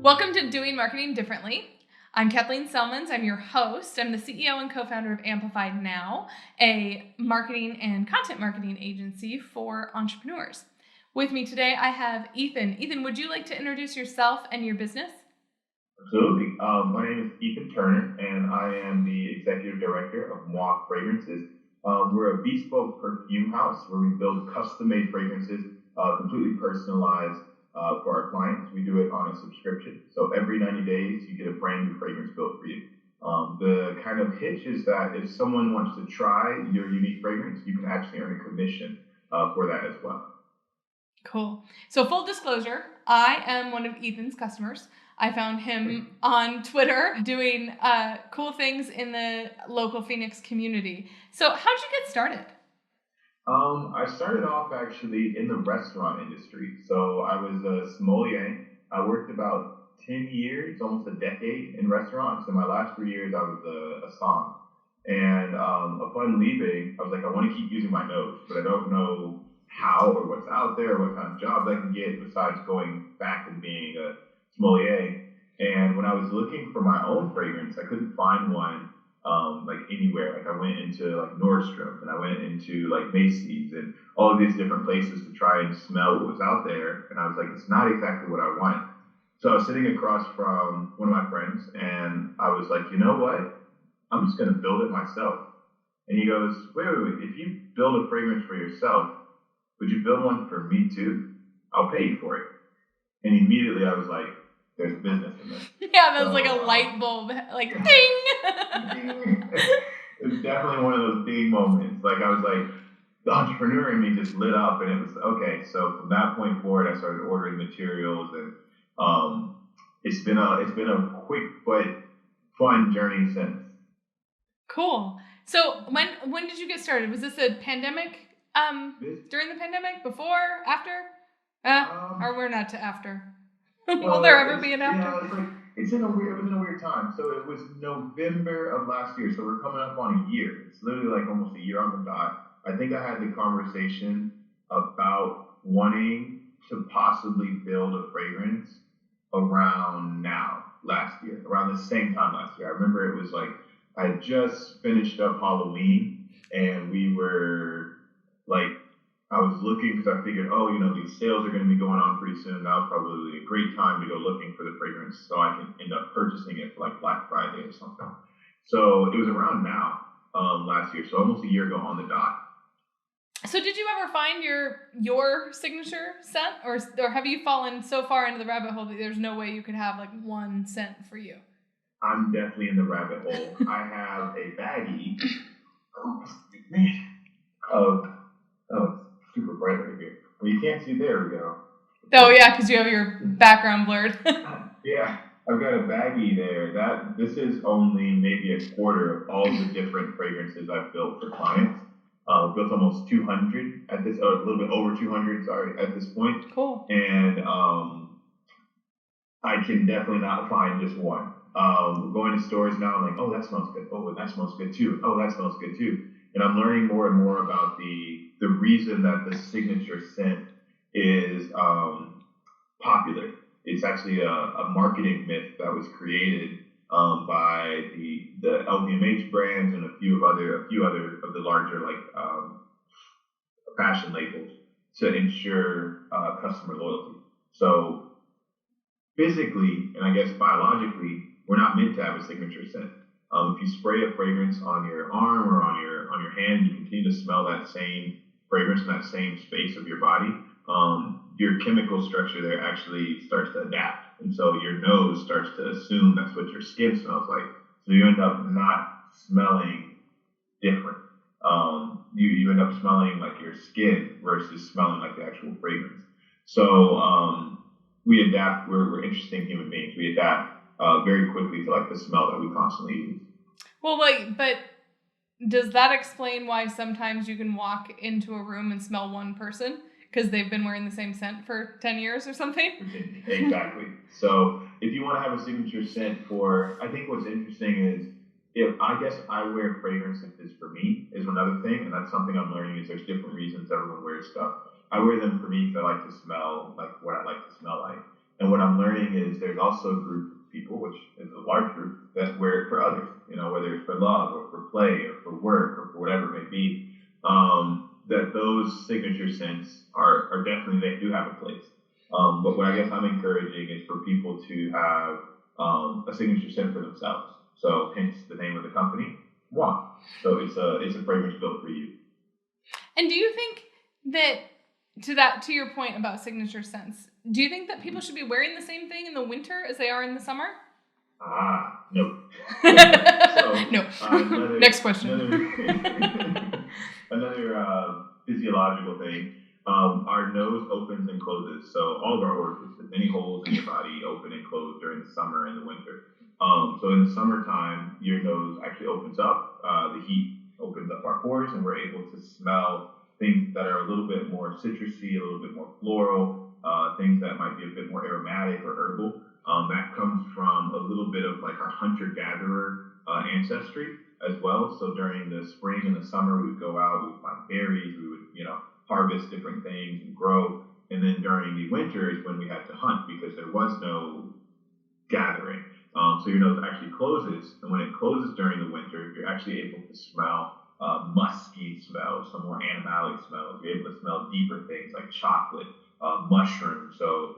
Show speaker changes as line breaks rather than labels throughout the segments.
Welcome to Doing Marketing Differently. I'm Kathleen Celmins. I'm your host. I'm the CEO and co-founder of Amplified Now, a marketing and content marketing agency for entrepreneurs. With me today, I have Ethan. Ethan, would you like to introduce yourself and your business?
Absolutely. My name is Ethan Turner, and I am the executive director of Moi Fragrances. We're a bespoke perfume house where we build custom-made fragrances, completely personalized for our clients. We do it on a subscription. So every 90 days, you get a brand new fragrance built for you. The kind of hitch is that if someone wants to try your unique fragrance, you can actually earn a commission for that as well.
Cool. So full disclosure, I am one of Ethan's customers. I found him on Twitter doing cool things in the local Phoenix community. So how'd you get started?
I started off actually in the restaurant industry. So I was a sommelier. I worked about 10 years, almost a decade in restaurants. In my last 3 years, I was a som. And upon leaving, I was like, I want to keep using my nose, but I don't know how or what's out there, what kind of jobs I can get besides going back and being a sommelier. And when I was looking for my own fragrance, I couldn't find one like anywhere. Like I went into like Nordstrom and I went into like Macy's and all of these different places to try and smell what was out there. And I was like, it's not exactly what I wanted. So I was sitting across from one of my friends and I was like, you know what? I'm just going to build it myself. And he goes, wait. If you build a fragrance for yourself, would you build one for me too? I'll pay you for it. And immediately I was like, there's business in this.
Yeah, that was like a light bulb, like ding.
It was definitely one of those ding moments. Like I was like, the entrepreneur in me just lit up, and it was okay. So from that point forward, I started ordering materials, and it's been a quick but fun journey since.
Cool. So when did you get started? Was this a pandemic? During the pandemic? Before? After? Or we're not to after. Will there ever be an after?
Yeah, it was in a weird time. So it was November of last year. So we're coming up on a year. It's literally like almost a year on the dot. I think I had the conversation about wanting to possibly build a fragrance around last year, around the same time last year. I remember it was like I had just finished up Halloween and we were like, I was looking because I figured, these sales are going to be going on pretty soon. That was probably a great time to go looking for the fragrance so I can end up purchasing it for like Black Friday or something. So it was around last year, so almost a year ago on the dot.
So did you ever find your signature scent, or have you fallen so far into the rabbit hole that there's no way you could have like one scent for you?
I'm definitely in the rabbit hole. I have a baggie. Oh, it's super bright right here. Well, you can't see. There we go.
Oh yeah, because you have your background blurred.
Yeah, I've got a baggie there. This is only maybe a quarter of all the different fragrances I've built for clients. Built almost 200 at this, or a little bit over 200, sorry, at this point.
Cool.
And I can definitely not find just one. Going to stores now, I'm like, oh, that smells good. Oh, and that smells good too. Oh, that smells good too. And I'm learning more and more about the reason that the signature scent is popular. It's actually a marketing myth that was created by the LVMH brands and a few other of the larger fashion labels to ensure customer loyalty. So physically and I guess biologically, we're not meant to have a signature scent. If you spray a fragrance on your arm or on your hand, you continue to smell that same fragrance in that same space of your body. Your chemical structure there actually starts to adapt, and so your nose starts to assume that's what your skin smells like. So you end up not smelling different. You end up smelling like your skin versus smelling like the actual fragrance. So we adapt. We're interesting human beings. We adapt very quickly to like the smell that we constantly use.
Well, wait, but does that explain why sometimes you can walk into a room and smell one person because they've been wearing the same scent for 10 years or something?
Exactly. So if you want to have a signature scent I think what's interesting is I guess I wear fragrances for me is another thing, and that's something I'm learning is there's different reasons everyone wears stuff. I wear them for me because I like to smell like what I like to smell like. And what I'm learning is there's also a group of people, which is a large group, that wear it for others, whether it's for love or for play or for work or for whatever it may be. That those signature scents are definitely, they do have a place. But what I guess I'm encouraging is for people to have a signature scent for themselves. So hence the name of the company, Moi. So it's a fragrance built for you.
And do you think to your point about signature scents, do you think that people should be wearing the same thing in the winter as they are in the summer?
No.
No. Next question.
Another physiological thing. Our nose opens and closes, so all of our orifices, any holes in your body, open and close during the summer and the winter. So in the summertime, your nose actually opens up. The heat opens up our pores, and we're able to smell things that are a little bit more citrusy, a little bit more floral, things that might be a bit more aromatic or herbal. That comes from a little bit of like our hunter-gatherer ancestry as well. So during the spring and the summer, we would go out, we would find berries, we would, harvest different things and grow. And then during the winter is when we had to hunt because there was no gathering. So your nose actually closes, and when it closes during the winter, you're actually able to smell musky smells, some more animalic smells. You're able to smell deeper things like chocolate, mushrooms. So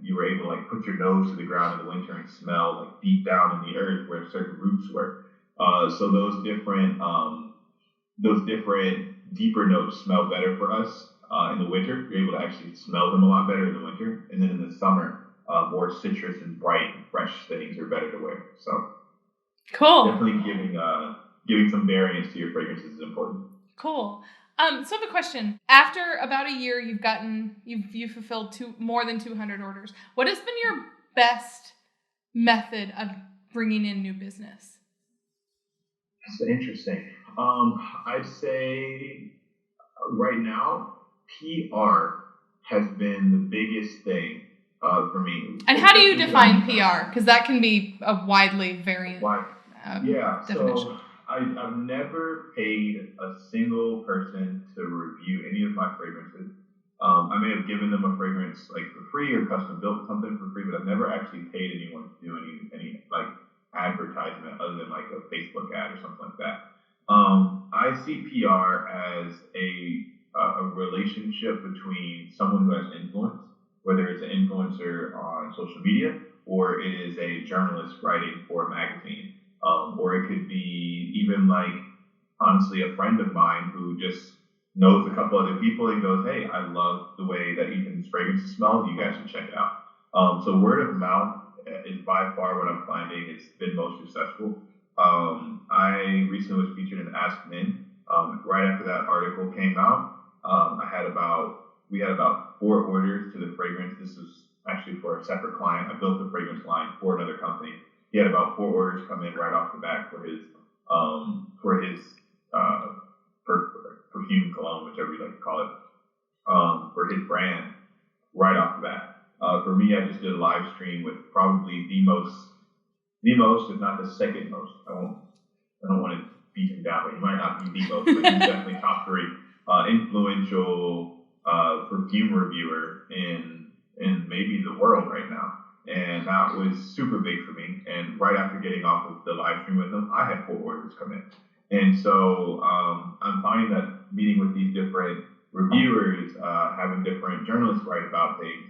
you were able to like put your nose to the ground in the winter and smell like deep down in the earth where certain roots were. So those different deeper notes smell better for us in the winter. You're able to actually smell them a lot better in the winter, and then in the summer, more citrus and bright and fresh things are better to wear. So
cool.
Definitely giving some variance to your fragrances is important.
Cool. So I have a question. After about a year, you've fulfilled more than 200 orders. What has been your best method of bringing in new business?
That's interesting. I'd say right now, PR has been the biggest thing for me.
And how do you define PR? Because that can be a widely variant definition.
So I've never paid a single person to review any of my fragrances. I may have given them a fragrance like for free or custom built something for free, but I've never actually paid anyone to do any like advertisement other than like a Facebook ad or something like that. I see PR as a relationship between someone who has influence, whether it's an influencer on social media or it is a journalist writing for a magazine, or it could be even like honestly a friend of mine who just knows a couple other people and goes, "Hey, I love the way that Ethan's fragrances smell. You guys should check it out." So word of mouth is by far what I'm finding it's been most successful. I recently was featured in Ask Men. Right after that article came out, we had about 4 orders to the fragrance. This was actually for a separate client. I built the fragrance line for another company. He had about 4 orders come in right off the bat for his perfume cologne, whichever you like to call it, for his brand right off the bat. For me, I just did a live stream with probably the most, if not the second most. I don't want to beat him down, but he might not be the most, but he's definitely top 3 influential perfume reviewer in maybe the world right now. And that was super big for me. And right after getting off of the live stream with him, I had 4 orders come in. And so I'm finding that meeting with these different reviewers, having different journalists write about things,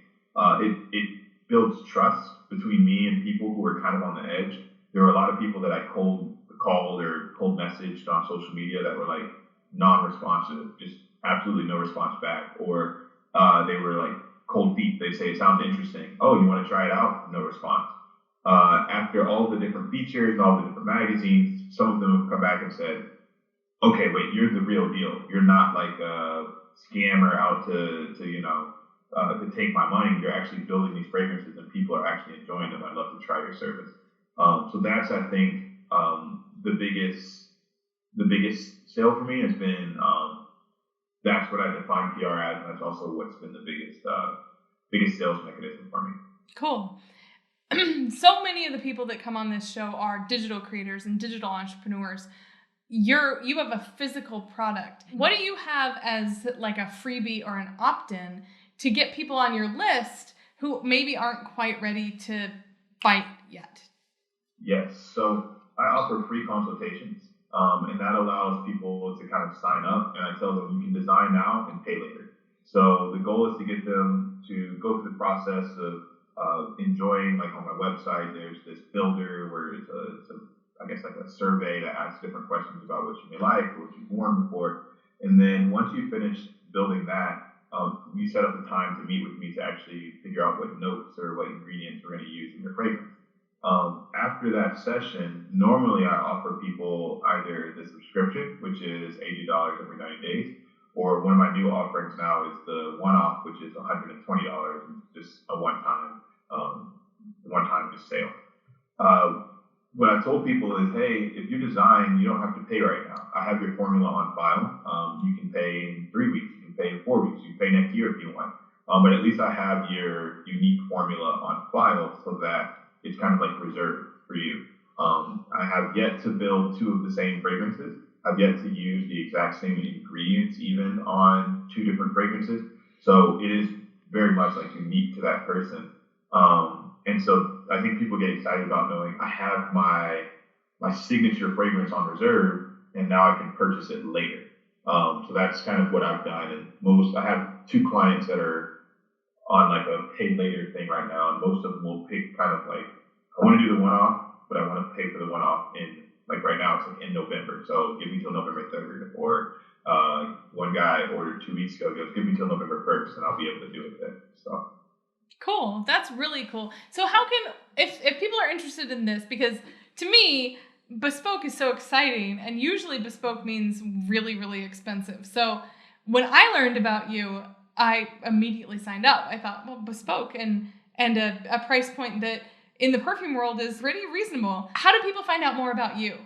it builds trust between me and people who are kind of on the edge. There were a lot of people that I called or cold messaged on social media that were like non-responsive, just absolutely no response back, or they were like cold feet. They say, "It sounds interesting. Oh, you want to try it out?" No response. After all the different features and all the different magazines, some of them have come back and said, "Okay, wait, you're the real deal. You're not like a scammer out to take my money. You're actually building these fragrances and people are actually enjoying them. I'd love to try your service." So that's, I think, the biggest sale for me has been, that's what I define PR as, and that's also what's been the biggest sales mechanism for me.
Cool. So many of the people that come on this show are digital creators and digital entrepreneurs. You have a physical product. What do you have as like a freebie or an opt-in to get people on your list who maybe aren't quite ready to bite yet?
Yes. So I offer free consultations, and that allows people to kind of sign up. And I tell them you can design now and pay later. So the goal is to get them to go through the process of enjoying, like on my website, there's this builder where I guess like a survey that asks different questions about what you may like or what you've worn before. And then once you finish building that, you set up the time to meet with me to actually figure out what notes or what ingredients we're going to use in your fragrance. After that session, normally I offer people either the subscription, which is $80 every 90 days, or one of my new offerings now is the one-off, which is $120, just a one-time just sale. What I told people is, hey, if you design, you don't have to pay right now. I have your formula on file. You can pay in 3 weeks, you can pay in 4 weeks, you can pay next year if you want. But at least I have your unique formula on file so that it's kind of like reserved for you. I have yet to build 2 of the same fragrances. I've yet to use the exact same ingredients even on 2 different fragrances. So it is very much like unique to that person. And so I think people get excited about knowing I have my signature fragrance on reserve, and now I can purchase it later. So that's kind of what I've done. And I have 2 clients that are on like a pay later thing right now, and most of them will pick kind of like, I want to do the one-off, but I want to pay for the one-off in, like right now it's like in November. So give me till November 3rd. Or one guy ordered 2 weeks ago, goes, give me till November 1st, and I'll be able to do it then. So.
Cool. That's really cool. So how can, if people are interested in this, because to me, Bespoke is so exciting, and usually Bespoke means really, really expensive. So when I learned about you, I immediately signed up. I thought, well, Bespoke and a price point that in the perfume world is pretty reasonable. How do people find out more about you?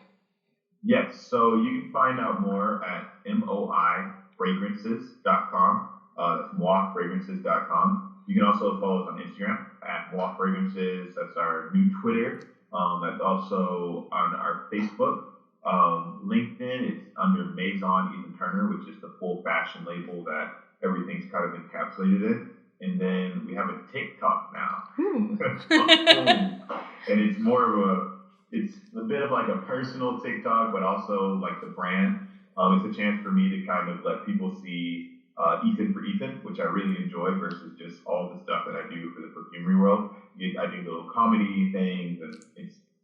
Yes. So you can find out more at moifragrances.com. That's moifragrances.com. You can also follow us on Instagram at moifragrances. That's our new Twitter. That's also on our Facebook. LinkedIn, it's under Maison Ethan Turner, which is the full fashion label that everything's kind of encapsulated in. And then we have a TikTok now. And it's it's a bit of like a personal TikTok, but also like the brand. It's a chance for me to kind of let people see Ethan for Ethan, which I really enjoy versus just all the stuff that I do for the perfumery world. I do little comedy things, and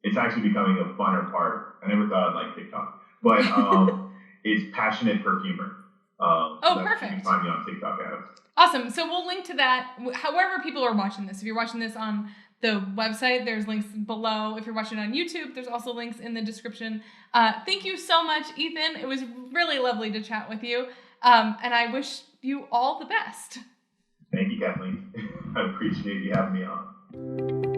it's actually becoming a funner part. I never thought I'd like TikTok, but it's Passionate Perfumer.
Perfect.
You can find me on TikTok, Adam.
Awesome. So we'll link to that however people are watching this. If you're watching this on the website, there's links below. If you're watching on YouTube, there's also links in the description. Thank you so much, Ethan. It was really lovely to chat with you. And I wish you all the best.
Thank you, Kathleen. I appreciate you having me on.